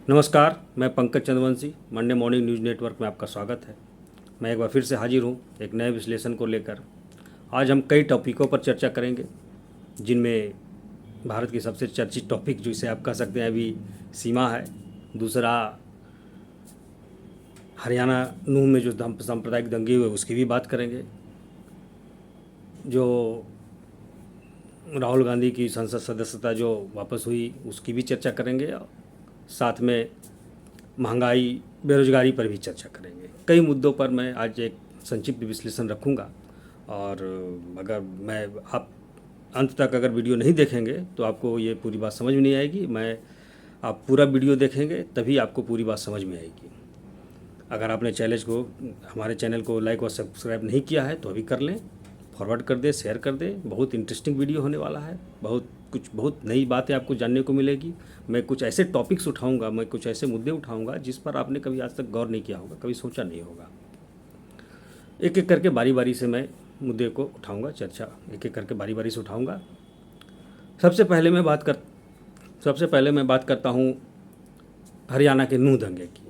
नमस्कार, मैं Pankaj Chandravanshi. Monday morning news network में आपका स्वागत है। मैं एक बार फिर से हाजिर हूँ एक नए विश्लेषण को लेकर। आज हम कई टॉपिकों पर चर्चा करेंगे, जिनमें भारत की सबसे चर्चित टॉपिक जिसे आप कह सकते हैं अभी सीमा है। दूसरा, हरियाणा नूह में जो सांप्रदायिक दंगे हुए उसकी भी बात करेंगे। जो राहुल गांधी की संसद सदस्यता जो वापस हुई उसकी भी चर्चा करेंगे। साथ में महंगाई, बेरोजगारी पर भी चर्चा करेंगे। कई मुद्दों पर मैं आज एक संक्षिप्त विश्लेषण रखूंगा। और अगर मैं आप अंत तक अगर वीडियो नहीं देखेंगे तो आपको ये पूरी बात समझ में नहीं आएगी। आप पूरा वीडियो देखेंगे तभी आपको पूरी बात समझ में आएगी। अगर आपने हमारे चैनल को लाइक और सब्सक्राइब नहीं किया है तो अभी कर लें, फॉरवर्ड कर दें, शेयर कर दें। बहुत इंटरेस्टिंग वीडियो होने वाला है। बहुत नई बातें आपको जानने को मिलेगी। मैं कुछ ऐसे टॉपिक्स उठाऊंगा, मैं कुछ ऐसे मुद्दे उठाऊंगा जिस पर आपने कभी आज तक गौर नहीं किया होगा, कभी सोचा नहीं होगा। एक एक करके बारी बारी से मैं मुद्दे को उठाऊंगा, चर्चा एक एक करके बारी बारी से उठाऊंगा। सबसे पहले मैं बात करता हूँ हरियाणा के नूह दंगे की।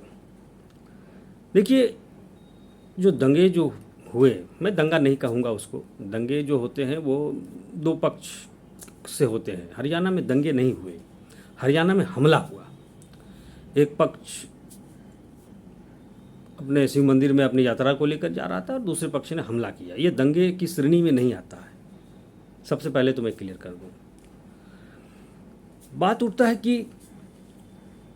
देखिए, जो दंगे जो हुए, मैं दंगा नहीं कहूँगा उसको, दंगे जो होते हैं वो दो पक्ष से होते हैं। हरियाणा में दंगे नहीं हुए, हरियाणा में हमला हुआ। एक पक्ष अपने शिव मंदिर में अपनी यात्रा को लेकर जा रहा था और दूसरे पक्ष ने हमला किया। ये दंगे की श्रेणी में नहीं आता है। सबसे पहले तो मैं क्लियर कर दूं। बात उठता है कि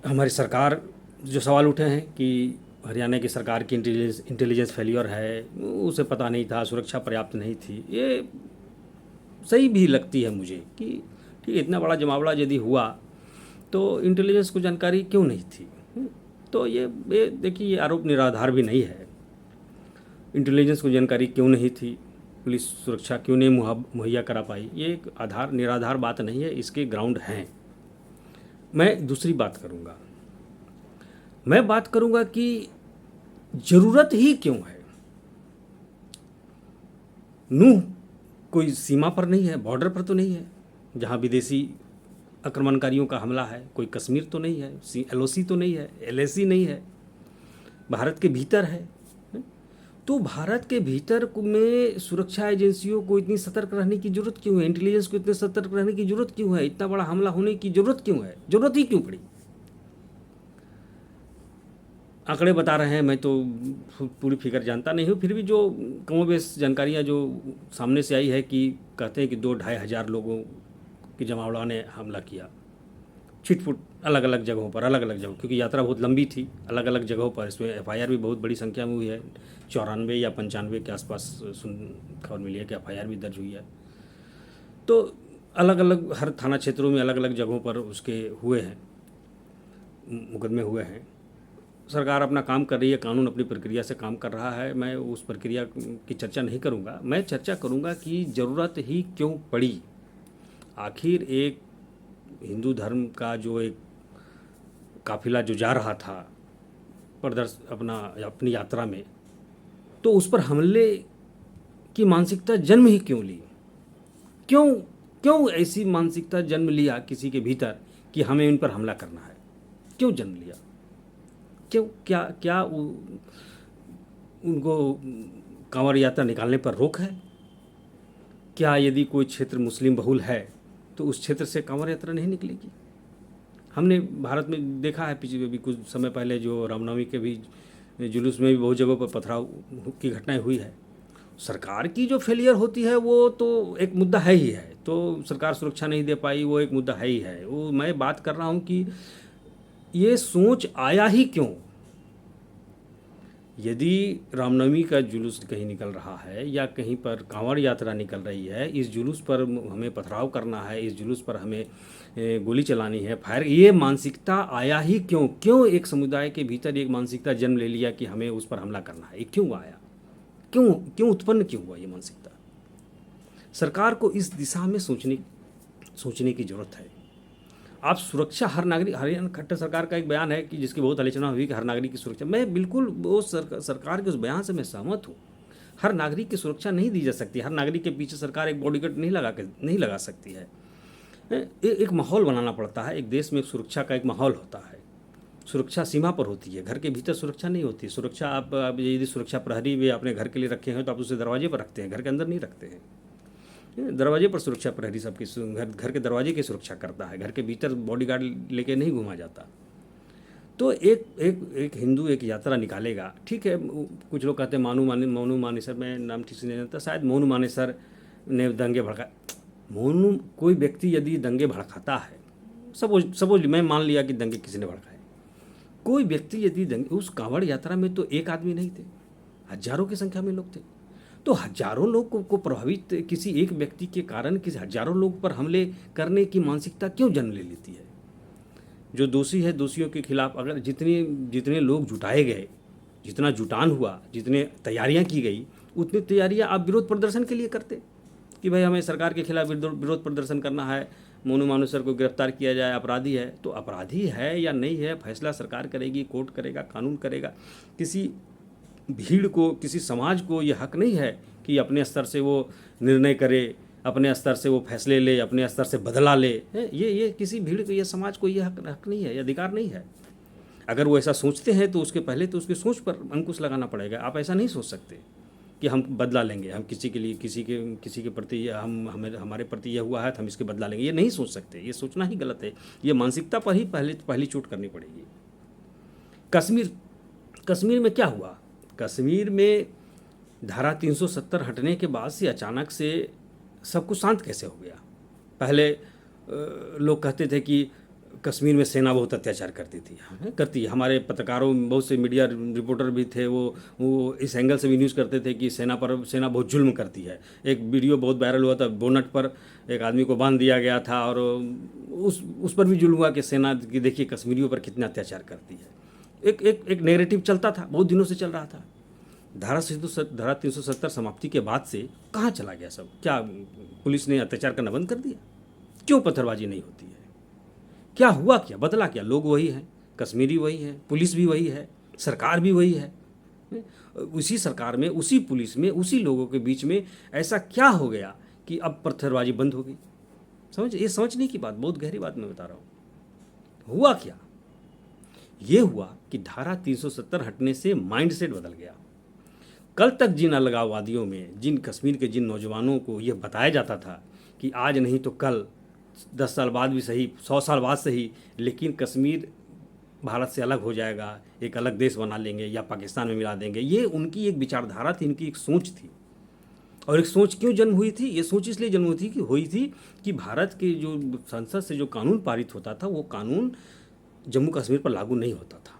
हमारी सरकार, जो सवाल उठे हैं कि हरियाणा की सरकार की इंटेलिजेंस फेलियर है, उसे पता नहीं था, सुरक्षा पर्याप्त नहीं थी। ये सही भी लगती है मुझे कि ठीक, इतना बड़ा जमावड़ा यदि हुआ तो इंटेलिजेंस को जानकारी क्यों नहीं थी। तो ये देखिए, ये आरोप निराधार भी नहीं है। इंटेलिजेंस को जानकारी क्यों नहीं थी, पुलिस सुरक्षा क्यों नहीं मुहैया करा पाई, ये एक निराधार बात नहीं है, इसके ग्राउंड हैं। मैं दूसरी बात करूँगा। मैं बात करूँगा कि ज़रूरत ही क्यों है। नूह कोई सीमा पर नहीं है, बॉर्डर पर तो नहीं है जहाँ विदेशी आक्रमणकारियों का हमला है। कोई कश्मीर तो नहीं है, LOC तो नहीं है, LAC नहीं है, भारत के भीतर है। तो भारत के भीतर में सुरक्षा एजेंसियों को इतनी सतर्क रहने की जरूरत क्यों है? इंटेलिजेंस को इतने सतर्क रहने की जरूरत क्यों है? इतना बड़ा हमला होने की जरूरत क्यों है? जरूरत ही क्यों पड़ी? आंकड़े बता रहे हैं, मैं तो पूरी फिगर जानता नहीं हूँ, फिर भी जो कमोबेश जानकारियाँ जो सामने से आई है कि कहते हैं कि 2-2,500 लोगों की जमावड़ा ने हमला किया, छिटपुट अलग अलग जगहों पर, क्योंकि यात्रा बहुत लंबी थी, अलग अलग जगहों पर। इसमें FIR भी बहुत बड़ी संख्या में हुई है, 94 या 95 के आसपास खबर मिली है कि FIR भी दर्ज हुई है। तो अलग अलग हर थाना क्षेत्रों में अलग अलग जगहों पर उसके हुए हैं, मुकदमे हुए हैं। सरकार अपना काम कर रही है, कानून अपनी प्रक्रिया से काम कर रहा है। मैं उस प्रक्रिया की चर्चा नहीं करूंगा। मैं चर्चा करूंगा कि ज़रूरत ही क्यों पड़ी। आखिर एक हिंदू धर्म का जो एक काफिला जो जा रहा था अपनी यात्रा में, तो उस पर हमले की मानसिकता जन्म ही क्यों ली? क्यों ऐसी मानसिकता जन्म लिया किसी के भीतर कि हमें इन पर हमला करना है? क्यों जन्म लिया? क्यों? क्या उनको कांवड़ यात्रा निकालने पर रोक है? क्या यदि कोई क्षेत्र मुस्लिम बहुल है तो उस क्षेत्र से कांवड़ यात्रा नहीं निकलेगी? हमने भारत में देखा है, पिछले भी कुछ समय पहले जो रामनवमी के भी जुलूस में भी बहुत जगहों पर पथराव की घटनाएं हुई है। सरकार की जो फेलियर होती है वो तो एक मुद्दा है ही है। तो सरकार सुरक्षा नहीं दे पाई, वो एक मुद्दा है ही है। वो मैं बात कर रहा हूँ कि ये सोच आया ही क्यों? यदि रामनवमी का जुलूस कहीं निकल रहा है या कहीं पर कांवड़ यात्रा निकल रही है, इस जुलूस पर हमें पथराव करना है, इस जुलूस पर हमें गोली चलानी है, फायर, ये मानसिकता आया ही क्यों? क्यों एक समुदाय के भीतर एक मानसिकता जन्म ले लिया कि हमें उस पर हमला करना है? ये क्यों आया? क्यों उत्पन्न क्यों हुआ ये मानसिकता? सरकार को इस दिशा में सोचने की जरूरत है। आप सुरक्षा, हर नागरिक, हरियाणा खट्टर सरकार का एक बयान है कि जिसकी बहुत आलोचना हुई कि हर नागरिक की सुरक्षा, मैं बिल्कुल वो सरकार के उस बयान से मैं सहमत हूँ। हर नागरिक की सुरक्षा नहीं दी जा सकती। हर नागरिक के पीछे सरकार एक बॉडीगार्ड नहीं लगा सकती है। एक माहौल बनाना पड़ता है। एक देश में एक सुरक्षा का एक माहौल होता है। सुरक्षा सीमा पर होती है, घर के भीतर सुरक्षा नहीं होती। सुरक्षा आप यदि सुरक्षा प्रहरी भी अपने घर के लिए रखे हैं तो आप उसे दरवाजे पर रखते हैं, घर के अंदर नहीं रखते हैं। दरवाजे पर सुरक्षा प्रहरी सबकी घर के दरवाजे की सुरक्षा करता है, घर के भीतर बॉडीगार्ड लेके नहीं घुमा जाता। तो एक हिंदू एक यात्रा निकालेगा, ठीक है। कुछ लोग कहते हैं मोनू मानेसर, मैं नाम ठीक से नहीं जानता, शायद मोनू मानेसर ने दंगे भड़का। कोई व्यक्ति यदि दंगे भड़काता है, सपोज मैं मान लिया कि दंगे किसी ने भड़काए, कोई व्यक्ति यदि दंगे, उस कांवड़ यात्रा में तो एक आदमी नहीं थे, हजारों की संख्या में लोग थे। तो हजारों लोग को प्रभावित किसी एक व्यक्ति के कारण किसी हजारों लोग पर हमले करने की मानसिकता क्यों जन्म ले लेती है? जो दोषी है, दोषियों के खिलाफ अगर जितने लोग जुटाए गए, जितना जुटान हुआ, जितने तैयारियां की गई, उतनी तैयारियां आप विरोध प्रदर्शन के लिए करते कि भाई हमें सरकार के खिलाफ विरोध प्रदर्शन करना है, मोनू मानेसर को गिरफ्तार किया जाए, अपराधी है। तो अपराधी है या नहीं है, फैसला सरकार करेगी, कोर्ट करेगा, कानून करेगा। किसी भीड़ को, किसी समाज को ये हक नहीं है कि अपने स्तर से वो निर्णय करे, अपने स्तर से वो फैसले ले, अपने स्तर से बदला ले। ये किसी भीड़ को, ये समाज को ये हक नहीं है, ये अधिकार नहीं है। अगर वो ऐसा सोचते हैं तो उसके पहले तो उसकी सोच पर अंकुश लगाना पड़ेगा। आप ऐसा नहीं सोच सकते कि हम बदला लेंगे, हम किसी के लिए किसी के प्रति हमारे प्रति यह हुआ है तो हम इसके बदला लेंगे, ये नहीं सोच सकते। ये सोचना ही गलत है। ये मानसिकता पर ही पहली चोट करनी पड़ेगी। कश्मीर में क्या हुआ? कश्मीर में धारा 370 हटने के बाद से अचानक से सब कुछ शांत कैसे हो गया? पहले लोग कहते थे कि कश्मीर में सेना बहुत अत्याचार करती है। हमारे पत्रकारों, बहुत से मीडिया रिपोर्टर भी थे, वो इस एंगल से भी न्यूज़ करते थे कि सेना बहुत जुल्म करती है। एक वीडियो बहुत वायरल हुआ था, बोनट पर एक आदमी को बांध दिया गया था और उस पर भी जुल्म हुआ कि सेना की देखिए कश्मीरियों पर कितना अत्याचार करती है। एक नेगेटिव चलता था, बहुत दिनों से चल रहा था। धारा 370 समाप्ति के बाद से कहाँ चला गया सब? क्या पुलिस ने अत्याचार करना बंद कर दिया? क्यों पत्थरबाजी नहीं होती है? क्या हुआ? क्या बदला? क्या लोग वही हैं, कश्मीरी वही है, पुलिस भी वही है, सरकार भी वही है। उसी सरकार में, उसी पुलिस में, उसी लोगों के बीच में ऐसा क्या हो गया कि अब पत्थरबाजी बंद हो गई? ये समझने की बात, बहुत गहरी बात मैं बता रहा हूँ। हुआ क्या? ये हुआ कि धारा 370 हटने से माइंडसेट बदल गया। कल तक जिन अलगाववादियों में, जिन कश्मीर के जिन नौजवानों को यह बताया जाता था कि आज नहीं तो कल, 10 साल बाद भी सही, 100 साल बाद सही, लेकिन कश्मीर भारत से अलग हो जाएगा, एक अलग देश बना लेंगे या पाकिस्तान में मिला देंगे, ये उनकी एक विचारधारा थी, इनकी एक सोच थी। और एक सोच क्यों जन्म हुई थी? ये सोच इसलिए जन्म हुई थी कि भारत के जो संसद से जो कानून पारित होता था, वो कानून जम्मू कश्मीर पर लागू नहीं होता था।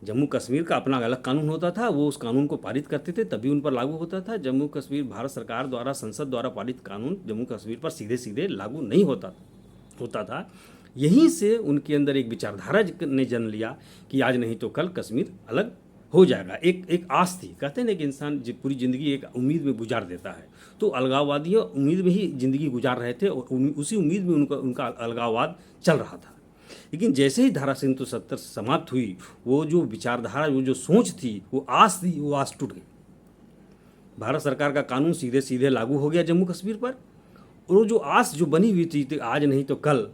जम्मू कश्मीर का अपना अलग कानून होता था, वो उस कानून को पारित करते थे तभी उन पर लागू होता था। जम्मू कश्मीर भारत सरकार द्वारा, संसद द्वारा पारित कानून जम्मू कश्मीर पर सीधे सीधे लागू नहीं होता था। यहीं से उनके अंदर एक विचारधारा ने जन्म लिया कि आज नहीं तो कल कश्मीर अलग हो जाएगा। एक आस थी। कहते हैं ना कि इंसान पूरी ज़िंदगी एक उम्मीद में गुजार देता है, तो अलगाववादी उम्मीद में ही ज़िंदगी गुजार रहे थे और उसी उम्मीद में उनका अलगाववाद चल रहा था। लेकिन जैसे ही धारा 370 समाप्त हुई, वो जो विचारधारा, वो जो सोच थी, वो आस थी, वो आस टूट गई। भारत सरकार का कानून सीधे सीधे लागू हो गया जम्मू कश्मीर पर, और वो जो आस जो बनी हुई थी आज नहीं तो कल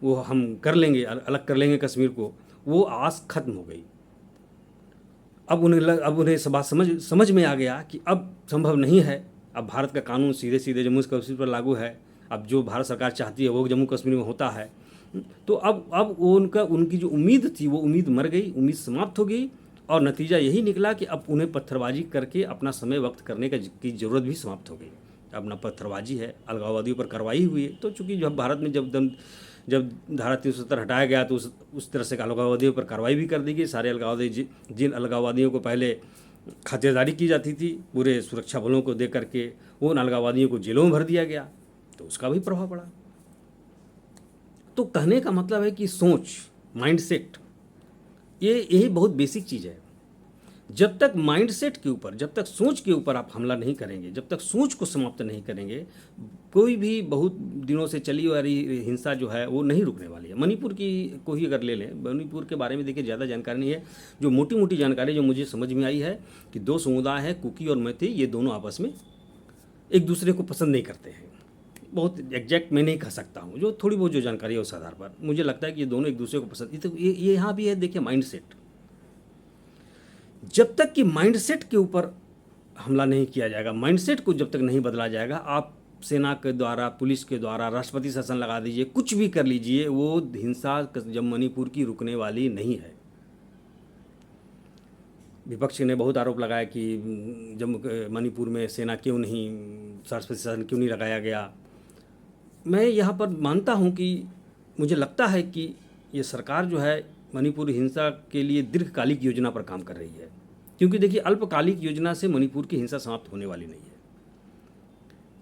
वो हम कर लेंगे, अलग कर लेंगे कश्मीर को, वो आस खत्म हो गई। अब उन्हें बात समझ में आ गया कि अब संभव नहीं है। अब भारत का कानून सीधे सीधे जम्मू कश्मीर पर लागू है। अब जो भारत सरकार चाहती है वो जम्मू कश्मीर में होता है। तो अब उनकी जो उम्मीद थी, वो उम्मीद मर गई, उम्मीद समाप्त हो गई। और नतीजा यही निकला कि अब उन्हें पत्थरबाजी करके अपना समय वक्त करने की ज़रूरत भी समाप्त हो गई। अब ना पत्थरबाजी है, अलगाववादियों पर कार्रवाई हुई है। तो चूँकि जब भारत में जब धारा 370 हटाया गया तो उस तरह से अलगाववादियों पर कार्रवाई भी कर दी गई। सारे अलगाववादी, जिन अलगाववादियों को पहले खातिरदारी की जाती थी पूरे सुरक्षा बलों को दे करके, वो उन अलगाववादियों को जेलों में भर दिया गया, तो उसका भी प्रभाव पड़ा। तो कहने का मतलब है कि सोच, माइंडसेट, यही बहुत बेसिक चीज़ है। जब तक माइंडसेट के ऊपर, जब तक सोच के ऊपर आप हमला नहीं करेंगे, जब तक सोच को समाप्त नहीं करेंगे, कोई भी बहुत दिनों से चली आ रही हिंसा जो है वो नहीं रुकने वाली है। मणिपुर को ही अगर ले लें, मणिपुर के बारे में देखिए ज़्यादा जानकारी नहीं है। जो मोटी मोटी जानकारी जो मुझे समझ में आई है कि 2 समुदाय हैं, कुकी और मैती, ये दोनों आपस में एक दूसरे को पसंद नहीं करते हैं। बहुत एग्जैक्ट मैं नहीं कह सकता हूँ, जो थोड़ी बहुत जो जानकारी है उस आधार पर मुझे लगता है कि ये दोनों एक दूसरे को पसंद, ये यहाँ भी है। देखिए माइंडसेट, जब तक कि माइंडसेट के ऊपर हमला नहीं किया जाएगा, माइंडसेट को जब तक नहीं बदला जाएगा, आप सेना के द्वारा, पुलिस के द्वारा, राष्ट्रपति शासन लगा दीजिए, कुछ भी कर लीजिए, वो हिंसा जब मणिपुर की रुकने वाली नहीं है। विपक्ष ने बहुत आरोप लगाया कि जम्मू मणिपुर में सेना क्यों नहीं, राष्ट्रपति शासन क्यों नहीं लगाया गया। मैं यहाँ पर मानता हूँ कि मुझे लगता है कि ये सरकार जो है मणिपुर हिंसा के लिए दीर्घकालिक योजना पर काम कर रही है, क्योंकि देखिए अल्पकालिक योजना से मणिपुर की हिंसा समाप्त होने वाली नहीं है।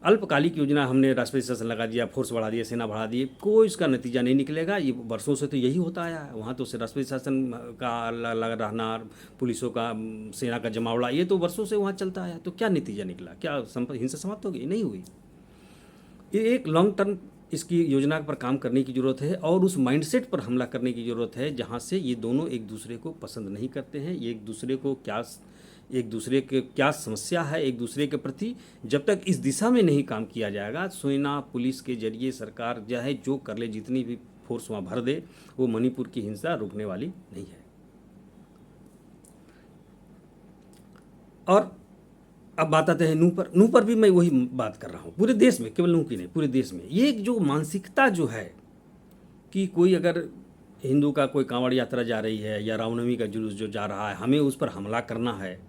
अल्पकालिक योजना, हमने राष्ट्रपति शासन लगा दिया, फोर्स बढ़ा दिया, सेना बढ़ा दिए, कोई इसका नतीजा नहीं निकलेगा। ये वर्षों से तो यही होता आया है। वहाँ तो राष्ट्रपति शासन का लगा रहना, पुलिसों का, सेना का जमावड़ा, ये तो वर्षों से वहाँ चलता आया। तो क्या नतीजा निकला? क्या हिंसा समाप्त हो गई? नहीं हुई। ये एक लॉन्ग टर्म इसकी योजना पर काम करने की ज़रूरत है और उस माइंडसेट पर हमला करने की ज़रूरत है जहाँ से ये दोनों एक दूसरे को पसंद नहीं करते हैं। ये एक दूसरे के क्या समस्या है एक दूसरे के प्रति, जब तक इस दिशा में नहीं काम किया जाएगा, सेना पुलिस के जरिए सरकार चाहे जो कर ले, जितनी भी फोर्स वहाँ भर दे, वो मणिपुर की हिंसा रुकने वाली नहीं है। और अब बात आते हैं नूह पर भी मैं वही बात कर रहा हूँ। पूरे देश में, केवल नूह की नहीं, पूरे देश में ये एक जो मानसिकता जो है कि कोई अगर हिंदू का कोई कांवड़ यात्रा जा रही है या रामनवमी का जुलूस जो जा रहा है, हमें उस पर हमला करना है,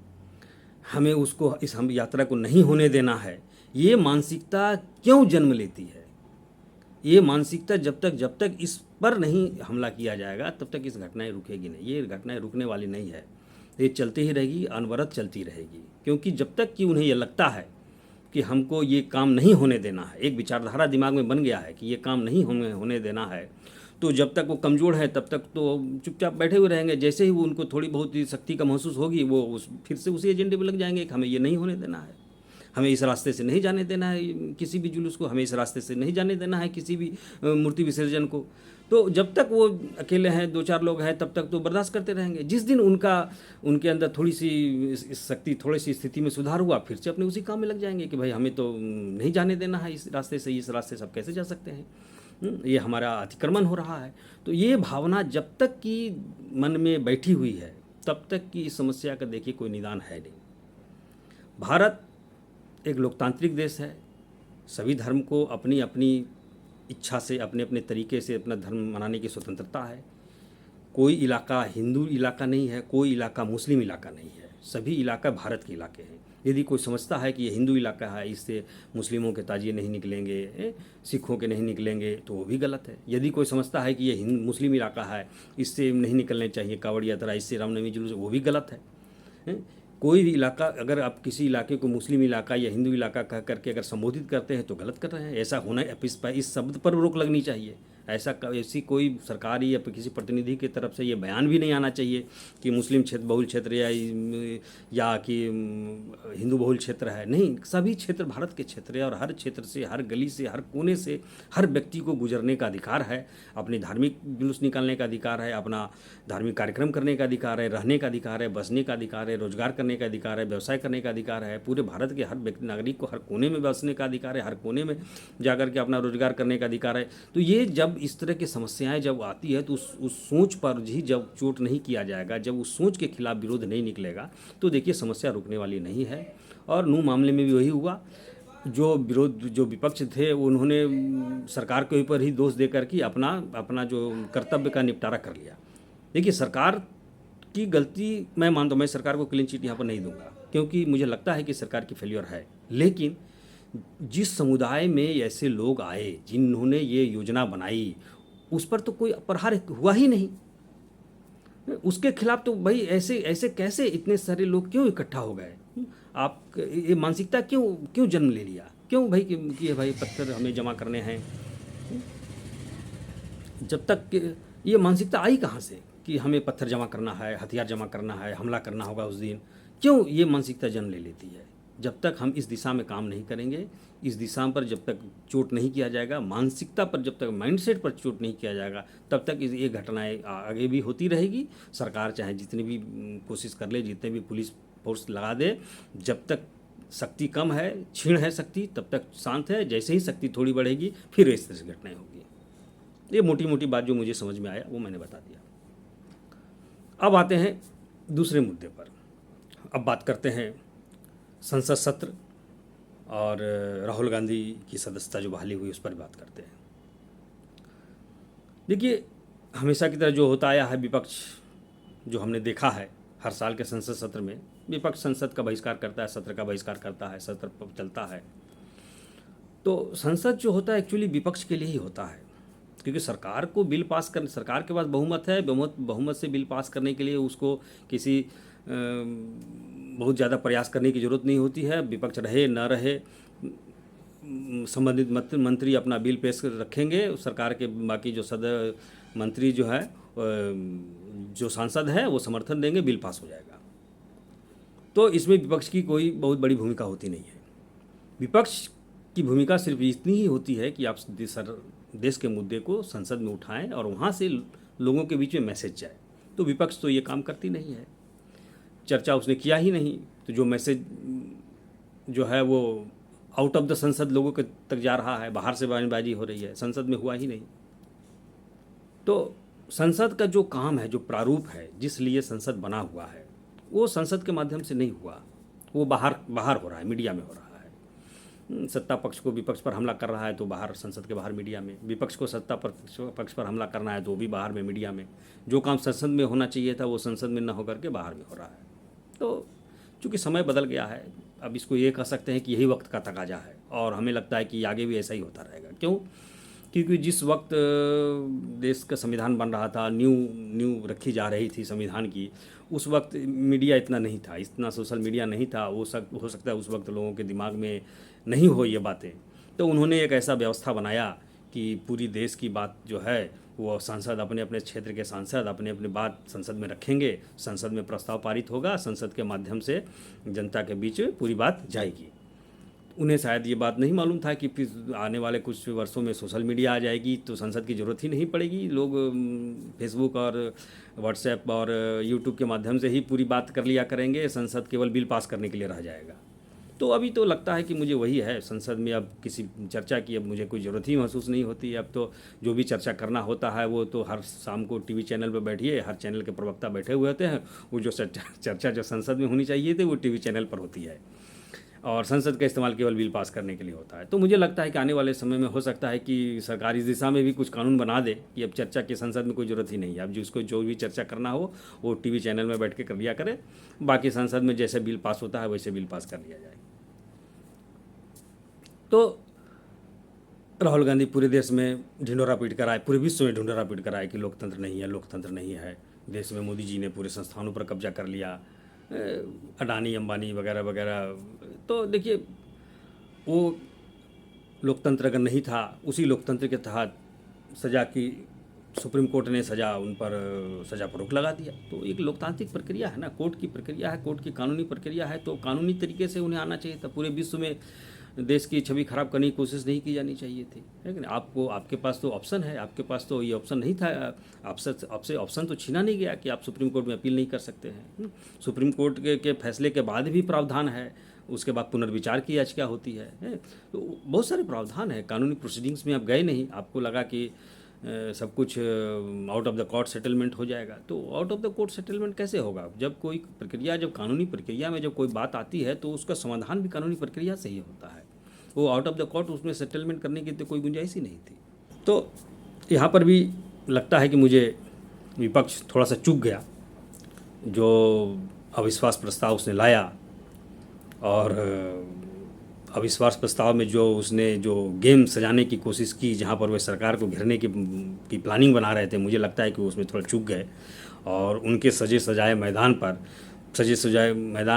हमें उसको इस हम यात्रा को नहीं होने देना है। ये मानसिकता क्यों जन्म लेती है? ये मानसिकता जब तक इस पर नहीं हमला किया जाएगा तब तक इस घटनाएं रुकेगी नहीं। ये घटनाएं रुकने वाली नहीं है, ये चलती ही रहेगी, अनवरत चलती रहेगी। क्योंकि जब तक कि उन्हें यह लगता है कि हमको ये काम नहीं होने देना है, एक विचारधारा दिमाग में बन गया है कि ये काम नहीं होने देना है, तो जब तक वो कमज़ोर है तब तक तो चुपचाप बैठे हुए रहेंगे। जैसे ही वो उनको थोड़ी बहुत ही शक्ति का महसूस होगी, वो फिर से उसी एजेंडे में लग जाएंगे कि हमें ये नहीं होने देना है, हमें इस रास्ते से नहीं जाने देना है किसी भी जुलूस को, हमें इस रास्ते से नहीं जाने देना है किसी भी मूर्ति विसर्जन को। तो जब तक वो अकेले हैं, 2-4 लोग हैं, तब तक तो बर्दाश्त करते रहेंगे। जिस दिन उनके अंदर थोड़ी सी शक्ति, थोड़ी सी स्थिति में सुधार हुआ, फिर से अपने उसी काम में लग जाएंगे कि भाई हमें तो नहीं जाने देना है इस रास्ते से, इस रास्ते से सब कैसे जा सकते हैं, ये हमारा अतिक्रमण हो रहा है। तो ये भावना जब तक कि मन में बैठी हुई है तब तक की इस समस्या का देखिए कोई निदान है नहीं। भारत एक लोकतांत्रिक देश है, सभी धर्म को अपनी अपनी इच्छा से, अपने अपने तरीके से अपना धर्म मनाने की स्वतंत्रता है। कोई इलाका हिंदू इलाका नहीं है, कोई इलाका मुस्लिम इलाका नहीं है, सभी इलाका भारत के इलाके हैं। यदि कोई समझता है कि ये हिंदू इलाका है, इससे मुस्लिमों के ताजिए नहीं निकलेंगे, सिखों के नहीं निकलेंगे, तो वो भी गलत है। यदि कोई समझता है कि ये मुस्लिम इलाका है, इससे नहीं निकलने चाहिए कांवड़ यात्रा, इससे रामनवमी जुलूस, वो भी गलत है। कोई भी इलाका, अगर आप किसी इलाके को मुस्लिम इलाका या हिंदू इलाका कह करके अगर संबोधित करते हैं तो गलत कर रहे हैं। ऐसा होना, इस शब्द पर रोक लगनी चाहिए। ऐसी कोई सरकारी या किसी प्रतिनिधि की तरफ से ये बयान भी नहीं आना चाहिए कि मुस्लिम क्षेत्र बहुल क्षेत्र या कि हिंदू बहुल क्षेत्र है। नहीं, सभी क्षेत्र भारत के क्षेत्र है और हर क्षेत्र से, हर गली से, हर कोने से हर व्यक्ति को गुजरने का अधिकार है, अपनी धार्मिक जुलूस निकालने का अधिकार है, अपना धार्मिक कार्यक्रम करने का अधिकार है, रहने का अधिकार है, बसने का अधिकार है, रोजगार करने का अधिकार है, व्यवसाय करने का अधिकार है। पूरे भारत के हर व्यक्ति नागरिक को हर कोने में बसने का अधिकार है, हर कोने में जाकर के अपना रोजगार करने का अधिकार है। तो ये जब इस तरह की समस्याएं जब आती है तो उस सोच पर ही जब चोट नहीं किया जाएगा, जब उस सोच के खिलाफ विरोध नहीं निकलेगा, तो देखिए समस्या रुकने वाली नहीं है। और नूह मामले में भी वही हुआ। जो विपक्ष थे उन्होंने सरकार के ऊपर ही दोष देकर के अपना जो कर्तव्य का निपटारा कर लिया। देखिए सरकार की गलती मैं मानता हूँ, मैं सरकार को क्लीन चिट यहाँ पर नहीं दूंगा, क्योंकि मुझे लगता है कि सरकार की फेल्योर है। लेकिन जिस समुदाय में ऐसे लोग आए जिन्होंने ये योजना बनाई, उस पर तो कोई प्रहार हुआ ही नहीं। उसके खिलाफ तो भाई ऐसे कैसे इतने सारे लोग क्यों इकट्ठा हो गए? आप ये मानसिकता क्यों जन्म ले लिया? क्यों भाई कि भाई पत्थर हमें जमा करने हैं? जब तक ये मानसिकता आई कहाँ से कि हमें पत्थर जमा करना है, हथियार जमा करना है, हमला करना होगा उस दिन? क्यों ये मानसिकता जन्म ले लेती है? जब तक हम इस दिशा में काम नहीं करेंगे, इस दिशा पर जब तक चोट नहीं किया जाएगा, मानसिकता पर जब तक, माइंडसेट पर चोट नहीं किया जाएगा, तब तक ये घटनाएं आगे भी होती रहेगी। सरकार चाहे जितनी भी कोशिश कर ले, जितने भी पुलिस फोर्स लगा दे, जब तक शक्ति कम है, क्षीण है शक्ति, तब तक शांत है। जैसे ही शक्ति थोड़ी बढ़ेगी फिर इस तरह से घटनाएं होगी। ये मोटी मोटी बात जो मुझे समझ में आया वो मैंने बता दिया। अब आते हैं दूसरे मुद्दे पर। अब बात करते हैं संसद सत्र और राहुल गांधी की सदस्यता जो बहाली हुई उस पर बात करते हैं। देखिए, हमेशा की तरह जो होता आया है, विपक्ष जो हमने देखा है हर साल के संसद सत्र में, विपक्ष संसद का बहिष्कार करता है, सत्र का बहिष्कार करता है, सत्र चलता है। तो संसद जो होता है एक्चुअली विपक्ष के लिए ही होता है, क्योंकि सरकार को बिल पास करने, सरकार के पास बहुमत है, बहुमत से बिल पास करने के लिए उसको किसी बहुत ज़्यादा प्रयास करने की ज़रूरत नहीं होती है। विपक्ष रहे न रहे, संबंधित मंत्री अपना बिल पेश रखेंगे, सरकार के बाकी जो मंत्री जो है, जो सांसद है वो समर्थन देंगे, बिल पास हो जाएगा। तो इसमें विपक्ष की कोई बहुत बड़ी भूमिका होती नहीं है। विपक्ष की भूमिका सिर्फ इतनी ही होती है कि आप देश के मुद्दे को संसद में उठाएं और वहाँ से लोगों के बीच में मैसेज जाए। तो विपक्ष तो ये काम करती नहीं है, चर्चा उसने किया ही नहीं, तो जो मैसेज जो है वो आउट ऑफ द संसद लोगों के तक जा रहा है, बाहर से बयानबाजी हो रही है, संसद में हुआ ही नहीं। तो संसद का जो काम है, जो प्रारूप है, जिस लिए संसद बना हुआ है, वो संसद के माध्यम से नहीं हुआ, वो बाहर हो रहा है, मीडिया में हो रहा है। सत्ता पक्ष को विपक्ष पर हमला कर रहा है तो बाहर, संसद के बाहर मीडिया में, विपक्ष को सत्ता पक्ष पर हमला करना है तो भी बाहर में मीडिया में। जो काम संसद में होना चाहिए था वो संसद में न होकर के बाहर में हो रहा है। तो चूँकि समय बदल गया है, अब इसको ये कह सकते हैं कि यही वक्त का तकाजा है, और हमें लगता है कि आगे भी ऐसा ही होता रहेगा। क्यों? क्योंकि जिस वक्त देश का संविधान बन रहा था, न्यू रखी जा रही थी संविधान की, उस वक्त मीडिया इतना नहीं था, इतना सोशल मीडिया नहीं था। वो हो सकता है उस वक्त लोगों के दिमाग में नहीं हो ये बातें। तो उन्होंने एक ऐसा व्यवस्था बनाया कि पूरी देश की बात जो है वो सांसद अपने अपने क्षेत्र के सांसद अपने अपने बात संसद में रखेंगे, संसद में प्रस्ताव पारित होगा, संसद के माध्यम से जनता के बीच पूरी बात जाएगी। उन्हें शायद ये बात नहीं मालूम था कि फिर आने वाले कुछ वर्षों में सोशल मीडिया आ जाएगी तो संसद की ज़रूरत ही नहीं पड़ेगी, लोग फेसबुक और व्हाट्सएप और यूट्यूब के माध्यम से ही पूरी बात कर लिया करेंगे, संसद केवल बिल पास करने के लिए रह जाएगा। तो अभी तो लगता है कि मुझे वही है, संसद में अब किसी चर्चा की अब मुझे कोई ज़रूरत ही महसूस नहीं होती। अब तो जो भी चर्चा करना होता है वो तो हर शाम को टीवी चैनल पर बैठिए, हर चैनल के प्रवक्ता बैठे हुए होते हैं, वो जो चर्चा जो संसद में होनी चाहिए थी वो टीवी चैनल पर होती है, और संसद का इस्तेमाल केवल बिल पास करने के लिए होता है। तो मुझे लगता है कि आने वाले समय में हो सकता है कि सरकार इस दिशा में भी कुछ कानून बना दे कि अब चर्चा की संसद में कोई ज़रूरत ही नहीं है। अब जिसको जो भी चर्चा करना हो वो टीवी चैनल में बैठ के कर लिया करे, बाकी संसद में जैसे बिल पास होता है वैसे बिल पास कर लिया जाए। तो राहुल गांधी पूरे देश में ढिंढोरा पीट कर आए, पूरे विश्व में ढिंढोरा पीट कर आए कि लोकतंत्र नहीं है, लोकतंत्र नहीं है देश में। मोदी जी ने पूरे संस्थानों पर कब्जा कर लिया, अडानी अंबानी वगैरह वगैरह। तो देखिए, वो लोकतंत्र अगर नहीं था, उसी लोकतंत्र के तहत सज़ा की सुप्रीम कोर्ट ने उन पर सज़ा पर रोक लगा दिया। तो एक लोकतांत्रिक प्रक्रिया है ना, कोर्ट की प्रक्रिया है, कोर्ट की कानूनी प्रक्रिया है, तो कानूनी तरीके से उन्हें आना चाहिए था। पूरे विश्व में देश की छवि खराब करने की कोशिश नहीं की जानी चाहिए थी, है कि नहीं? आपके पास तो ऑप्शन है, आपके पास तो ये ऑप्शन नहीं था, आपसे ऑप्शन तो छीना नहीं गया कि आप सुप्रीम कोर्ट में अपील नहीं कर सकते हैं। सुप्रीम कोर्ट के फैसले के बाद भी प्रावधान है, उसके बाद पुनर्विचार की याचिका होती है। तो बहुत सारे प्रावधान है, कानूनी प्रोसीडिंग्स में आप गए नहीं, आपको लगा कि सब कुछ out of the court settlement हो जाएगा। तो out of the court settlement कैसे होगा? जब कोई प्रक्रिया, जब कानूनी प्रक्रिया में जब कोई बात आती है तो उसका समाधान भी कानूनी प्रक्रिया से ही होता है। वो आउट ऑफ द कोर्ट उसमें सेटलमेंट करने की तो कोई गुंजाइश ही नहीं थी। तो यहाँ पर भी लगता है कि मुझे विपक्ष थोड़ा सा चूक गया, जो अविश्वास प्रस्ताव उसने लाया, और अविश्वास प्रस्ताव में जो उसने जो गेम सजाने की कोशिश की, जहाँ पर वे सरकार को घेरने की प्लानिंग बना रहे थे, मुझे लगता है कि उसमें थोड़ा चूक गए। और उनके सजे सजाए मैदान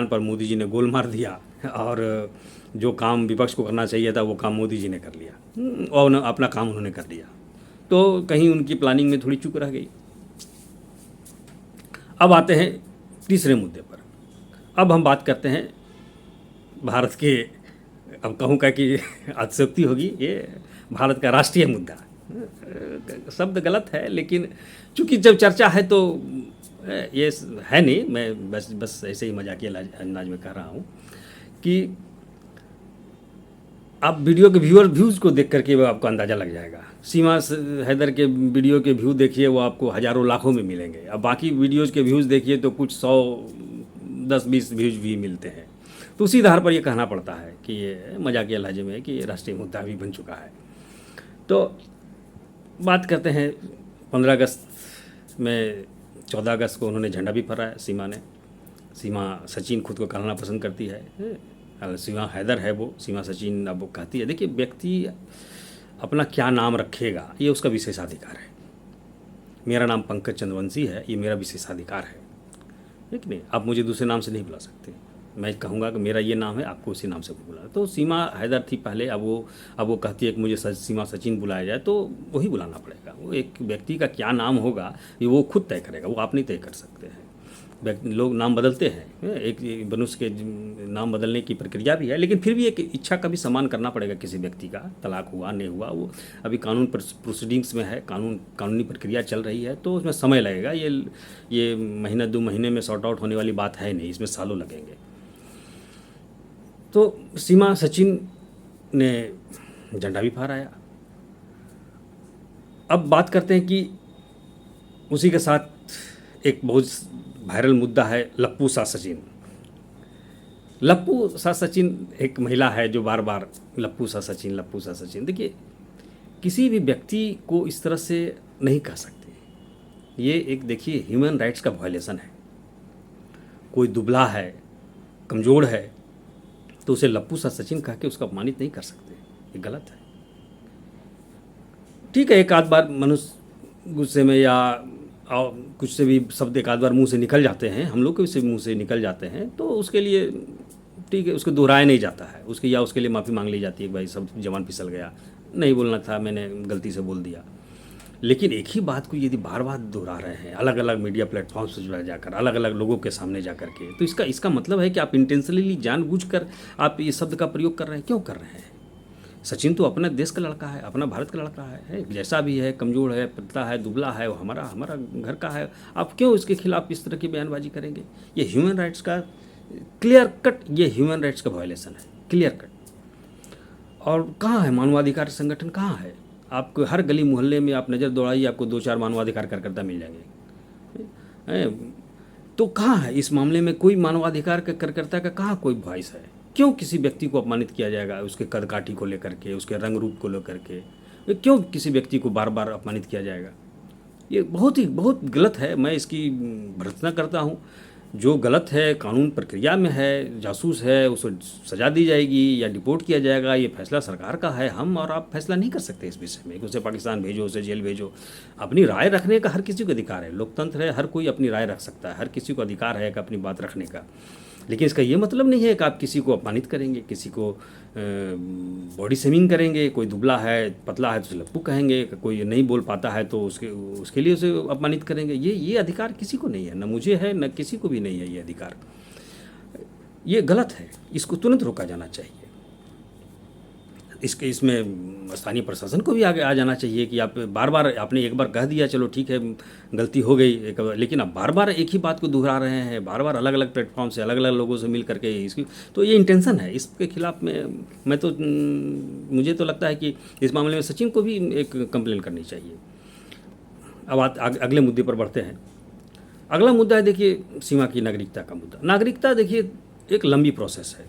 पर मोदी जी ने गोल मार दिया, और जो काम विपक्ष को करना चाहिए था वो काम मोदी जी ने कर लिया, और अपना काम उन्होंने कर लिया। तो कहीं उनकी प्लानिंग में थोड़ी चूक रह गई। अब आते हैं तीसरे मुद्दे पर। अब हम बात करते हैं भारत के, अब कहूँगा कि अतिशयोक्ति होगी, ये भारत का राष्ट्रीय मुद्दा। शब्द गलत है, लेकिन चूंकि जब चर्चा है तो ये है नहीं, मैं बस ऐसे ही मजाकिया अंदाज में कह रहा हूँ कि आप वीडियो के व्यूज़ को देख करके वो आपको अंदाज़ा लग जाएगा। हैदर के वीडियो के व्यू देखिए, वो आपको हज़ारों लाखों में मिलेंगे। अब बाकी वीडियोज़ के व्यूज़ देखिए तो कुछ 100 10-20 व्यूज़ भी मिलते हैं। तो उसी आधार पर ये कहना पड़ता है कि ये मजाकिया लहजे में है कि ये राष्ट्रीय मुद्दा भी बन चुका है। तो बात करते हैं 15 अगस्त में। 14 अगस्त को उन्होंने झंडा भी फहराया सीमा ने। सीमा सचिन खुद को कहना पसंद करती है, सीमा हैदर है वो, सीमा सचिन अब वो कहती है। देखिए, व्यक्ति अपना क्या नाम रखेगा ये उसका विशेषाधिकार है। मेरा नाम पंकज चंद्रवंशी है, ये मेरा विशेषाधिकार है कि नहीं? आप मुझे दूसरे नाम से नहीं बुला सकते। मैं कहूँगा कि मेरा ये नाम है, आपको उसी नाम से बुला। तो सीमा हैदर थी पहले, अब वो कहती है कि मुझे सीमा सचिन बुलाया जाए, तो वही बुलाना पड़ेगा। वो एक व्यक्ति का क्या नाम होगा ये वो खुद तय करेगा, वो आप नहीं तय कर सकते हैं। लोग नाम बदलते हैं, एक मनुष्य के नाम बदलने की प्रक्रिया भी है, लेकिन फिर भी एक इच्छा का भी सम्मान करना पड़ेगा किसी व्यक्ति का। तलाक हुआ नहीं हुआ वो अभी कानून प्रोसीडिंग्स में है, कानूनी प्रक्रिया चल रही है, तो उसमें समय लगेगा। ये महीना 2 महीने में सॉर्ट आउट होने वाली बात है नहीं, इसमें सालों लगेंगे। तो सीमा सचिन ने झंडा भी फहराया। अब बात करते हैं कि उसी के साथ एक बहुत वायरल मुद्दा है लप्पू सा सचिन। लप्पू सा सचिन एक महिला है जो बार बार लप्पू सा सचिन, लप्पू सा सचिन। देखिए, किसी भी व्यक्ति को इस तरह से नहीं कह सकते। ये एक देखिए ह्यूमन राइट्स का वायलेशन है। कोई दुबला है, कमज़ोर है, तो उसे लप्पू सा सचिन कह के उसको अपमानित नहीं कर सकते। ये गलत है। ठीक है, एक आध बार मनुष्य गुस्से में या कुछ से भी शब्द एक आध बार मुंह से निकल जाते हैं, हम लोग के भी मुंह से निकल जाते हैं, तो उसके लिए ठीक है, उसको दोहराया नहीं जाता है। उसके लिए माफ़ी मांग ली जाती है, भाई सब जवान फिसल गया, नहीं बोलना था, मैंने गलती से बोल दिया। लेकिन एक ही बात को यदि बार बार दोहरा रहे हैं अलग अलग मीडिया प्लेटफॉर्म से जुड़ा जाकर, अलग अलग लोगों के सामने जा कर के, तो इसका मतलब है कि आप इंटेंशनली जानबूझकर आप ये शब्द का प्रयोग कर रहे हैं। क्यों कर रहे हैं? सचिन तो अपने देश का लड़का है, अपना भारत का लड़का है, जैसा भी है, कमज़ोर है, पतला है, दुबला है, वो हमारा घर का है। आप क्यों इसके खिलाफ इस तरह की बयानबाजी करेंगे? ये ह्यूमन राइट्स का क्लियर कट, ये ह्यूमन राइट्स का वायलेशन है, क्लियर कट। और कहाँ है मानवाधिकार संगठन? कहाँ है? आपको हर गली मोहल्ले में आप नज़र दौड़ाइए, आपको 2-4 मानवाधिकार कार्यकर्ता मिल जाएंगे। तो कहाँ है इस मामले में कोई मानवाधिकार के कार्यकर्ता का? कहाँ कोई वॉइस है? क्यों किसी व्यक्ति को अपमानित किया जाएगा उसके कदकाठी को लेकर के, उसके रंग रूप को लेकर के? क्यों किसी व्यक्ति को बार बार अपमानित किया जाएगा? ये बहुत गलत है। मैं इसकी भर्त्सना करता हूँ। जो गलत है, कानून प्रक्रिया में है, जासूस है, उसको सजा दी जाएगी या डिपोर्ट किया जाएगा, ये फैसला सरकार का है। हम और आप फैसला नहीं कर सकते इस विषय में। उसे पाकिस्तान भेजो, उसे जेल भेजो। अपनी राय रखने का हर किसी को अधिकार है, लोकतंत्र है, हर कोई अपनी राय रख सकता है, हर किसी को अधिकार है अपनी बात रखने का। लेकिन इसका ये मतलब नहीं है कि आप किसी को अपमानित करेंगे, किसी को बॉडी शेमिंग करेंगे। कोई दुबला है, पतला है तो उसे लप्पू कहेंगे, कोई नहीं बोल पाता है तो उसके लिए उसे अपमानित करेंगे। ये अधिकार किसी को नहीं है, न मुझे है न किसी को भी नहीं है ये अधिकार। ये गलत है, इसको तुरंत रोका जाना चाहिए। इसमें स्थानीय प्रशासन को भी आगे आ जाना चाहिए कि आप बार बार, आपने एक बार कह दिया, चलो ठीक है गलती हो गई एक बार, लेकिन आप बार बार एक ही बात को दोहरा रहे हैं, बार बार अलग अलग प्लेटफॉर्म से अलग अलग लोगों से मिल करके इसकी, तो ये इंटेंशन है। इसके खिलाफ में मुझे तो लगता है कि इस मामले में सचिन को भी एक कंप्लेन करनी चाहिए। अब अगले मुद्दे पर बढ़ते हैं। अगला मुद्दा है देखिए सीमा की नागरिकता का मुद्दा। नागरिकता देखिए एक लंबी प्रोसेस है,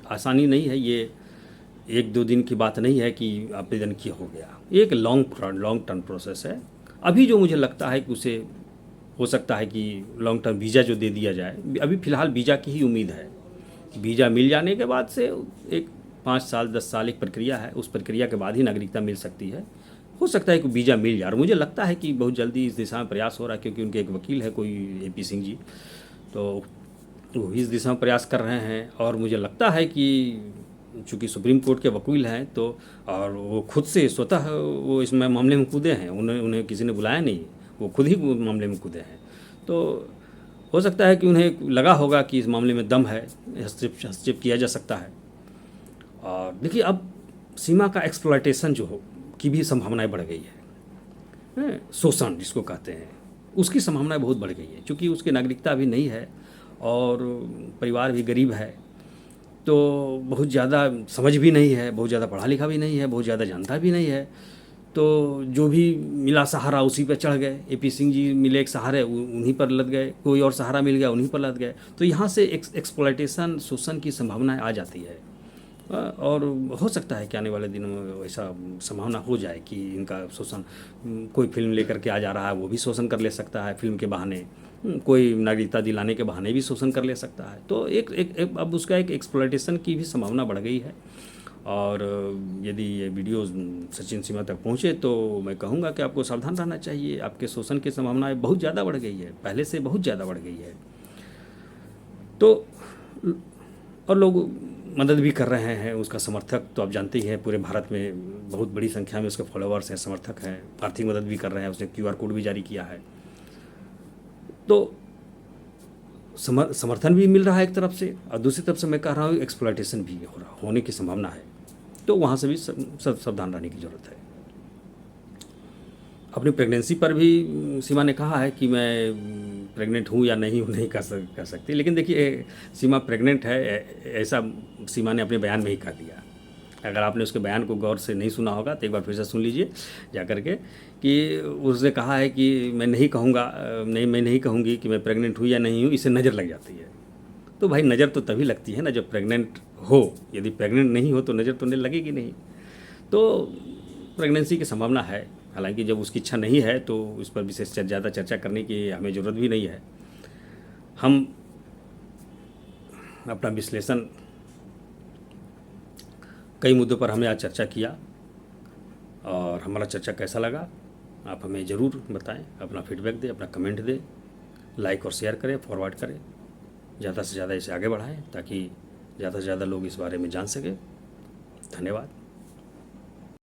आसानी नहीं है। ये 1-2 दिन की बात नहीं है कि आवेदन किया हो गया, एक लॉन्ग टर्म प्रोसेस है। अभी जो मुझे लगता है कि उसे हो सकता है कि लॉन्ग टर्म वीज़ा जो दे दिया जाए, अभी फ़िलहाल वीज़ा की ही उम्मीद है। वीज़ा मिल जाने के बाद से एक 5 साल 10 साल एक प्रक्रिया है, उस प्रक्रिया के बाद ही नागरिकता मिल सकती है। हो सकता है कि वीज़ा मिल जाए, और मुझे लगता है कि बहुत जल्दी इस दिशा में प्रयास हो रहा है, क्योंकि उनके एक वकील है कोई AP सिंह जी, तो वो इस दिशा में प्रयास कर रहे हैं। और मुझे लगता है कि चूँकि सुप्रीम कोर्ट के वकील हैं, तो और वो खुद से स्वतः वो इस मामले में कूदे हैं, उन्हें किसी ने बुलाया नहीं, वो खुद ही मामले में कूदे हैं। तो हो सकता है कि उन्हें लगा होगा कि इस मामले में दम है, हस्तक्षेप किया जा सकता है। और देखिए अब सीमा का एक्सप्लॉयटेशन जो हो की भी संभावनाएं बढ़ गई है, शोषण जिसको कहते हैं, उसकी संभावनाएं बहुत बढ़ गई है, क्योंकि उसकी नागरिकता अभी नहीं है और परिवार भी गरीब है। तो बहुत ज़्यादा समझ भी नहीं है, बहुत ज़्यादा पढ़ा लिखा भी नहीं है, बहुत ज़्यादा जानता भी नहीं है। तो जो भी मिला सहारा उसी पे चढ़ गए। एपी सिंह जी मिले एक सहारे, उन्हीं पर लद गए। कोई और सहारा मिल गया, उन्हीं पर लद गए। तो यहाँ से एक्सप्लॉयटेशन, शोषण की संभावनाएं आ जाती है। और हो सकता है कि आने वाले दिनों में वैसा संभावना हो जाए कि इनका शोषण, कोई फिल्म लेकर के आ जा रहा है वो भी शोषण कर ले सकता है फिल्म के बहाने, कोई नागरिकता दिलाने के बहाने भी शोषण कर ले सकता है। तो अब उसका एक एक्सप्लॉयटेशन की भी संभावना बढ़ गई है। और यदि ये वीडियो सचिन सीमा तक पहुँचे तो मैं कहूँगा कि आपको सावधान रहना चाहिए। आपके शोषण की संभावनाएं बहुत ज़्यादा बढ़ गई है, पहले से बहुत ज़्यादा बढ़ गई है। तो और लोग मदद भी कर रहे हैं, उसका समर्थक तो आप जानते ही हैं, पूरे भारत में बहुत बड़ी संख्या में उसके फॉलोअर्स हैं, समर्थक हैं, आर्थिक मदद भी कर रहे हैं। उसने QR कोड भी जारी किया है। तो समर्थन भी मिल रहा है एक तरफ से, और दूसरी तरफ से मैं कह रहा हूँ एक्सप्लॉयटेशन भी होने की संभावना है। तो वहाँ से भी सावधान रहने की ज़रूरत है। अपनी प्रेगनेंसी पर भी सीमा ने कहा है कि मैं प्रेग्नेंट हूँ या नहीं हूँ, नहीं कह सकती। लेकिन देखिए, सीमा प्रेग्नेंट है ऐसा सीमा ने अपने बयान में ही कह दिया। अगर आपने उसके बयान को गौर से नहीं सुना होगा तो एक बार फिर से सुन लीजिए जा करके, कि उसने कहा है कि मैं नहीं कहूँगा, मैं नहीं कहूँगी कि मैं प्रेग्नेंट हूँ या नहीं हूँ, इससे नज़र लग जाती है। तो भाई नज़र तो तभी लगती है ना जब प्रेग्नेंट हो। यदि प्रेग्नेंट नहीं हो तो नज़र तो नहीं लगेगी नहीं। तो प्रेगनेंसी की संभावना है, हालांकि जब उसकी इच्छा नहीं है तो उस पर विशेष ज़्यादा चर्चा करने की हमें ज़रूरत भी नहीं है। हम अपना विश्लेषण कई मुद्दों पर हमने आज चर्चा किया, और हमारा चर्चा कैसा लगा आप हमें ज़रूर बताएं। अपना फीडबैक दें, अपना कमेंट दें, लाइक और शेयर करें, फॉरवर्ड करें, ज़्यादा से ज़्यादा इसे आगे बढ़ाएं ताकि ज़्यादा से ज़्यादा लोग इस बारे में जान सकें। धन्यवाद।